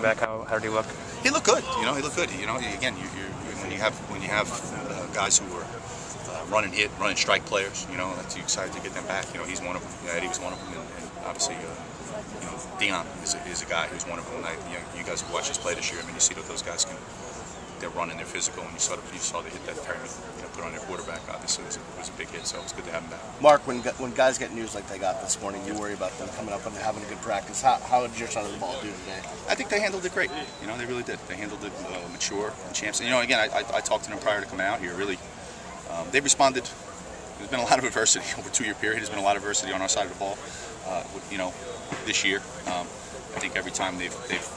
back? How did he look? He looked good. He looked good. Again, when you have guys who are run and hit, run and strike players, that's excited to get them back. He's one of them. Eddie was one of them, and obviously, Dion is a guy who's one of them. You guys have watched us play this year. I mean, you see what those guys can. They're running, they're physical, and you saw they hit that pyramid, put on their quarterback. Obviously, it was a big hit, so it was good to have him back. Mark, when guys get news like they got this morning, you worry about them coming up and having a good practice. How did your side of the ball do today? I think they handled it great. They really did. They handled it mature and champs. And, again, I talked to them prior to coming out here. Really, they responded. There's been a lot of adversity over a 2-year period. There's been a lot of adversity on our side of the ball. This year, I think every time they've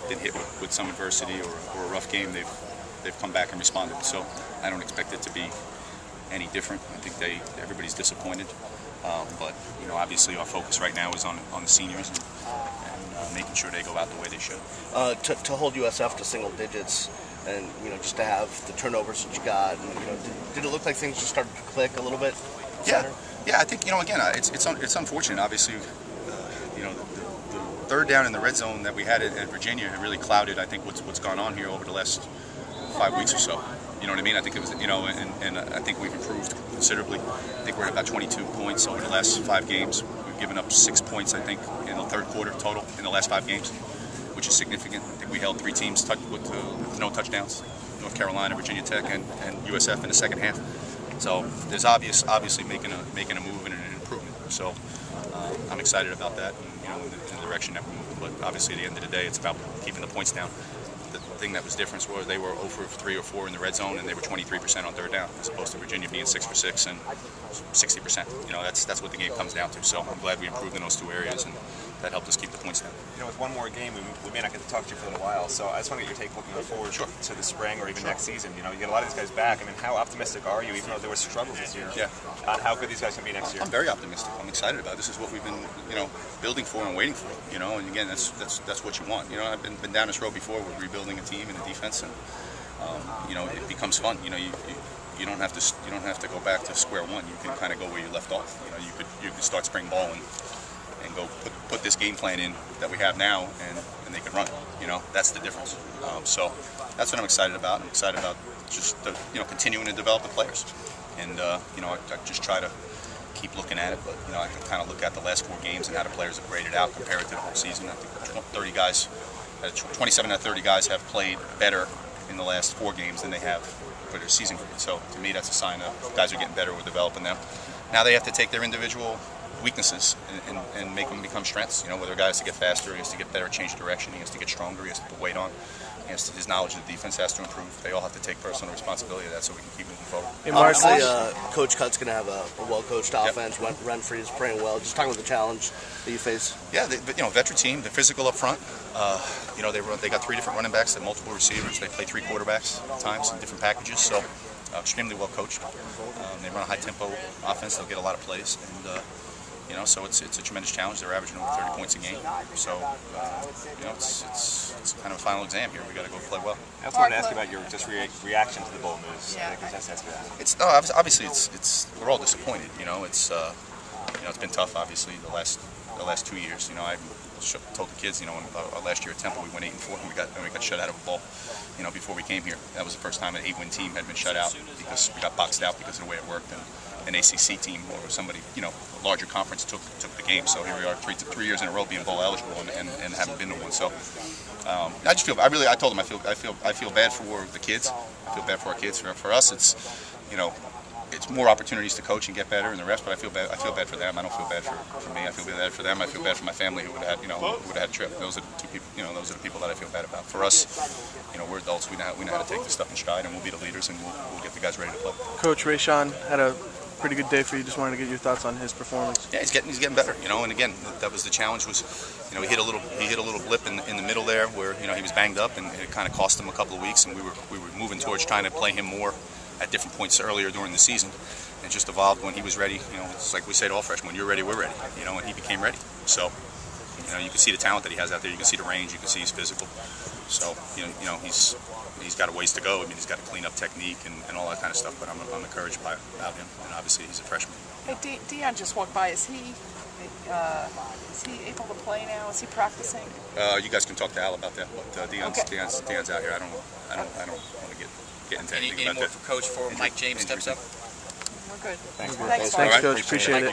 been hit with some adversity or a rough game, they've come back and responded. So I don't expect it to be any different. I think everybody's disappointed, but obviously our focus right now is on the seniors and making sure they go out the way they should. To hold USF to single digits, and just to have the turnovers that you got, and, did it look like things just started to click a little bit? Yeah. I think again, it's unfortunate. Obviously, the third down in the red zone that we had at Virginia had really clouded, I think, what's gone on here over the last 5 weeks or so. You know what I mean? I think it was, and I think we've improved considerably. I think we're at about 22 points over the last 5 games. We've given up 6 points, I think, in the third quarter total in the last 5 games, which is significant. I think we held 3 teams with no touchdowns: North Carolina, Virginia Tech, and USF in the second half. So there's obviously making a move and an improvement. So I'm excited about that, and, in the direction that we're moving. But obviously, at the end of the day, it's about keeping the points down. The thing that was different was they were 0 for 3 or 4 in the red zone, and they were 23% on third down, as opposed to Virginia being 6 for 6 and 60%. That's what the game comes down to. So I'm glad we improved in those 2 areas, and that helped us keep the points down. With one more game, we may not get to talk to you for a little while. So I just want to get your take looking forward to the spring or even next season. You get a lot of these guys back. I mean, how optimistic are you, even though there were struggles this year? On how good these guys can be next year? I'm very optimistic. I'm excited about it. This is what we've been, building for and waiting for. And again, that's what you want. I've been down this road before with rebuilding a team and a defense, and it becomes fun. You don't have to go back to square one. You can kind of go where you left off. You could start spring ball and go put this game plan in that we have now, and they can run it. That's the difference. So that's what I'm excited about. I'm excited about just continuing to develop the players, and I just try to keep looking at it. But I can kind of look at the last 4 games and how the players have graded out, compare it to the whole season. I think 30 guys, 27 out of 30 guys have played better in the last 4 games than they have for their season grade. So to me, that's a sign that guys are getting better. We're developing them. Now they have to take their individual weaknesses and make them become strengths. Whether a guy has to get faster, he has to get better, change direction, he has to get stronger, he has to put weight on. His knowledge of the defense has to improve. They all have to take personal responsibility of that so we can keep moving forward. Obviously, Coach Cut's going to have a well-coached offense. Renfrey is playing well. Just talking about the challenge that you face. Yeah, veteran team. They're physical up front. They got 3 different running backs and multiple receivers. They play 3 quarterbacks at times in different packages. So extremely well coached. They run a high-tempo offense. They'll get a lot of plays, and so it's a tremendous challenge. They're averaging over 30 points a game. So it's kind of a final exam here. We got to go play well. I also wanted to ask you about your reaction to the bowl moves. Obviously we're all disappointed. It's been tough. Obviously the last 2 years. I told the kids, last year at Temple we went 8-4 and we got shut out of a bowl. Before we came here, that was the first time an 8-win team had been shut out because we got boxed out because of the way it worked, and an ACC team or somebody, a larger conference took the game. So here we are, 3 years in a row being bowl eligible and haven't been to one. So I just feel, I told them I feel bad for the kids. I feel bad for our kids. For us, it's more opportunities to coach and get better and the rest. But I feel bad for them. I don't feel bad for me. I feel bad for them. I feel bad for my family who would have had a trip. Those are the 2 people. Those are the people that I feel bad about. For us, we're adults. We know how to take this stuff in stride, and we'll be the leaders, and we'll get the guys ready to play. Coach Rayshawn had a pretty good day for you. Just wanted to get your thoughts on his performance. Yeah, he's getting better. And again, that was the challenge. Was he hit a little blip in the middle there where he was banged up, and it kind of cost him a couple of weeks, and we were moving towards trying to play him more at different points earlier during the season. It just evolved when he was ready. It's like we say to all freshmen, when you're ready, we're ready. And he became ready. So, you can see the talent that he has out there. You can see the range. You can see he's physical. So, he's got a ways to go. I mean, he's got to clean up technique and all that kind of stuff. But I'm encouraged about him. And obviously, he's a freshman. Hey, Dion just walked by. Is Is he able to play now? Is he practicing? You guys can talk to Al about that. But Deion's out here. I don't want to get into anything any about more that. for Coach for Mike James steps up? We're good. Thanks, Thanks, Thanks, Mike. Coach. Appreciate it.